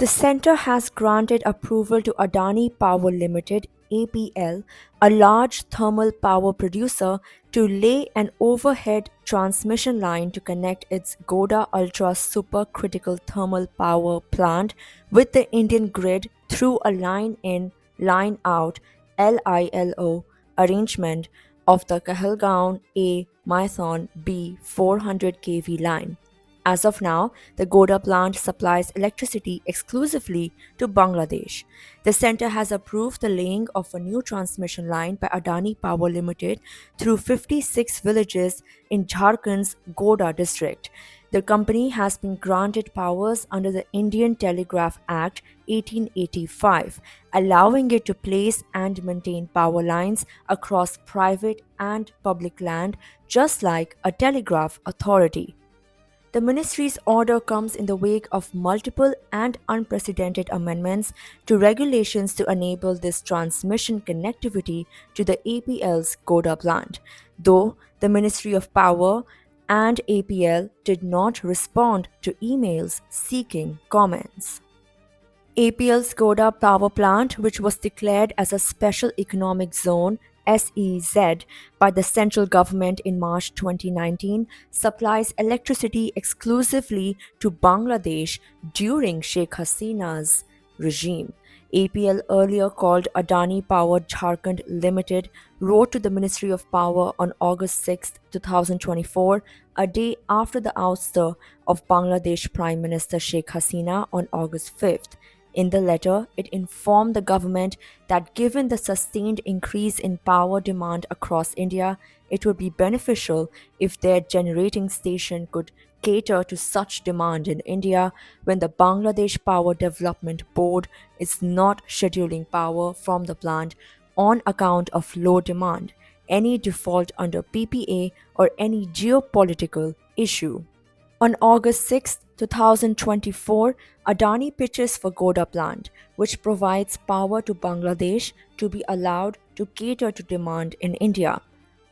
The centre has granted approval to Adani Power Limited (APL), a large thermal power producer, to lay an overhead transmission line to connect its Godda Ultra Supercritical Thermal Power Plant with the Indian grid through a line in, line out (LILO) arrangement of the Kahalgaon A Maithon B 400 kV line. As of now, the Godda plant supplies electricity exclusively to Bangladesh. The center has approved the laying of a new transmission line by Adani Power Limited through 56 villages in Jharkhand's Godda district. The company has been granted powers under the Indian Telegraph Act 1885, allowing it to place and maintain power lines across private and public land, just like a telegraph authority. The ministry's order comes in the wake of multiple and unprecedented amendments to regulations to enable this transmission connectivity to the APL's Godda plant, though the Ministry of Power and APL did not respond to emails seeking comments. APL's Godda power plant, which was declared as a Special Economic Zone (SEZ) by the central government in March 2019, supplies electricity exclusively to Bangladesh during Sheikh Hasina's regime. APL, earlier called Adani Power Jharkhand Limited, wrote to the Ministry of Power on August 6, 2024, a day after the ouster of Bangladesh Prime Minister Sheikh Hasina on August 5th. In the letter, it informed the government that given the sustained increase in power demand across India, it would be beneficial if their generating station could cater to such demand in India when the Bangladesh Power Development Board is not scheduling power from the plant on account of low demand, any default under PPA, or any geopolitical issue. On August 6, 2024, Adani pitches for Godda plant, which provides power to Bangladesh, to be allowed to cater to demand in India.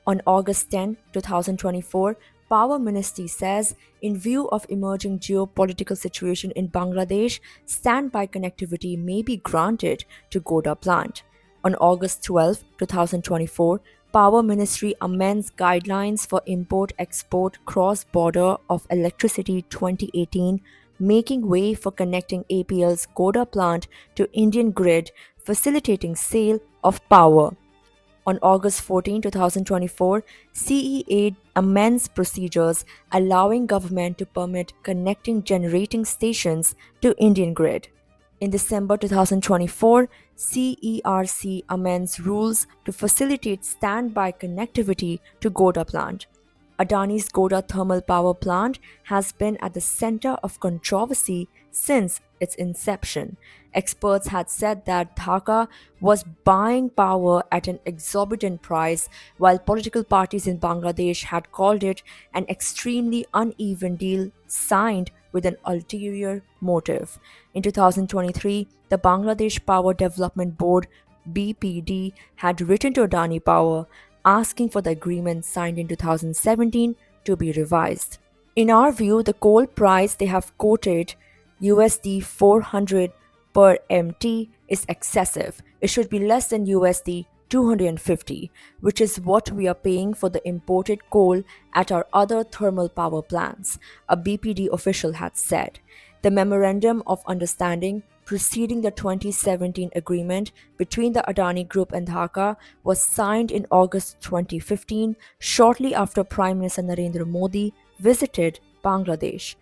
On August 10, 2024, Power Ministry says, in view of emerging geopolitical situation in Bangladesh, standby connectivity may be granted to Godda plant. On August 12, 2024, Power Ministry amends Guidelines for Import-Export Cross-Border of Electricity 2018, making way for connecting APL's Godda plant to Indian grid, facilitating sale of power. On August 14, 2024, CEA amends procedures allowing government to permit connecting generating stations to Indian grid. In December 2024, CERC amends rules to facilitate standby connectivity to Godda plant. Adani's Godda thermal power plant has been at the center of controversy since its inception. Experts had said that Dhaka was buying power at an exorbitant price, while political parties in Bangladesh had called it an extremely uneven deal signed with an ulterior motive. In 2023, the Bangladesh Power Development Board (BPD) had written to Adani Power asking for the agreement signed in 2017 to be revised. In our view, the coal price they have quoted USD 400 per MT is excessive. It should be less than USD 250, which is what we are paying for the imported coal at our other thermal power plants, a BPD official had said. The Memorandum of Understanding preceding the 2017 agreement between the Adani Group and Dhaka was signed in August 2015, shortly after Prime Minister Narendra Modi visited Bangladesh.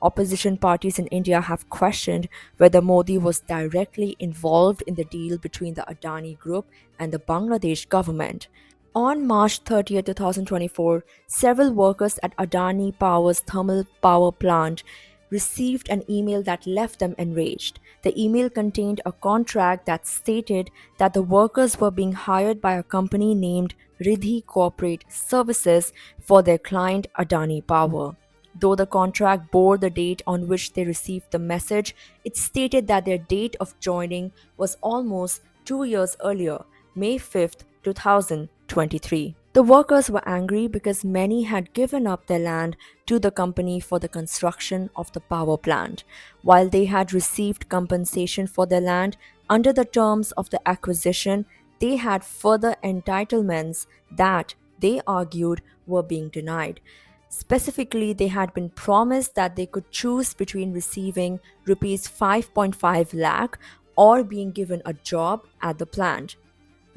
Opposition parties in India have questioned whether Modi was directly involved in the deal between the Adani Group and the Bangladesh government. On March 30, 2024, several workers at Adani Power's thermal power plant received an email that left them enraged. The email contained a contract that stated that the workers were being hired by a company named Riddhi Corporate Services for their client Adani Power. Though the contract bore the date on which they received the message, it stated that their date of joining was almost 2 years earlier, May 5, 2000, 2023. The workers were angry because many had given up their land to the company for the construction of the power plant. While they had received compensation for their land under the terms of the acquisition, they had further entitlements that they argued were being denied. Specifically, they had been promised that they could choose between receiving rupees 5.5 lakh or being given a job at the plant.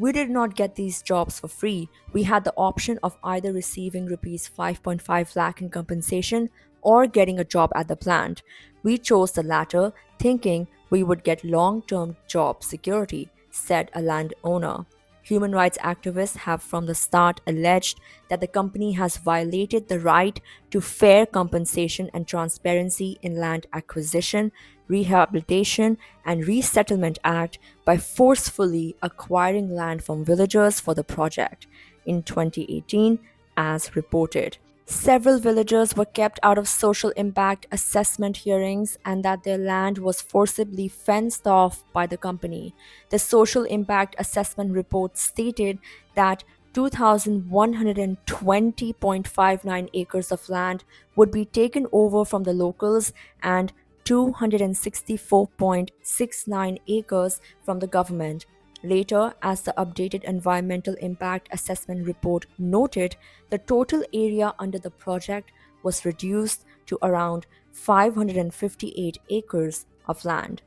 We did not get these jobs for free. We had the option of either receiving rupees 5.5 lakh in compensation or getting a job at the plant. We chose the latter, thinking we would get long-term job security, said a landowner. Human rights activists have from the start alleged that the company has violated the right to fair compensation and transparency in land acquisition, Rehabilitation and Resettlement Act by forcefully acquiring land from villagers for the project. In 2018, as reported, several villagers were kept out of social impact assessment hearings and that their land was forcibly fenced off by the company. The social impact assessment report stated that 2,120.59 acres of land would be taken over from the locals and 264.69 acres from the government. Later, as the updated Environmental Impact Assessment report noted, the total area under the project was reduced to around 558 acres of land.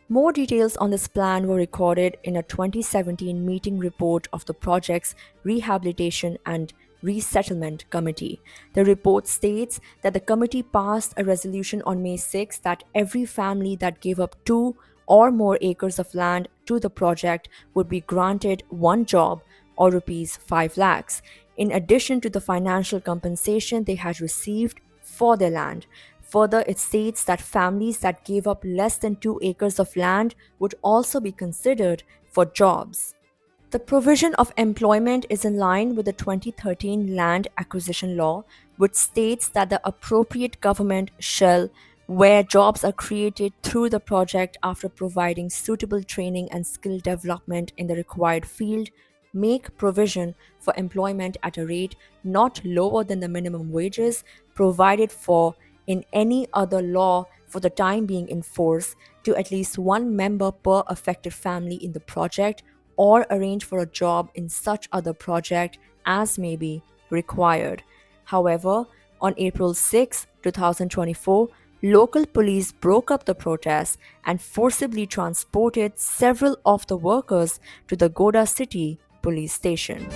More details on this plan were recorded in a 2017 meeting report of the project's Rehabilitation and Resettlement Committee. The report states that the committee passed a resolution on May 6 that every family that gave up 2 or more acres of land to the project would be granted one job or rupees 5 lakhs, in addition to the financial compensation they had received for their land. Further, it states that families that gave up less than 2 acres of land would also be considered for jobs. The provision of employment is in line with the 2013 Land Acquisition Law, which states that the appropriate government shall, where jobs are created through the project after providing suitable training and skill development in the required field, make provision for employment at a rate not lower than the minimum wages provided for in any other law for the time being in force to at least one member per affected family in the project, or arrange for a job in such other project as may be required. However, on April 6, 2024, local police broke up the protest and forcibly transported several of the workers to the Godda city police station.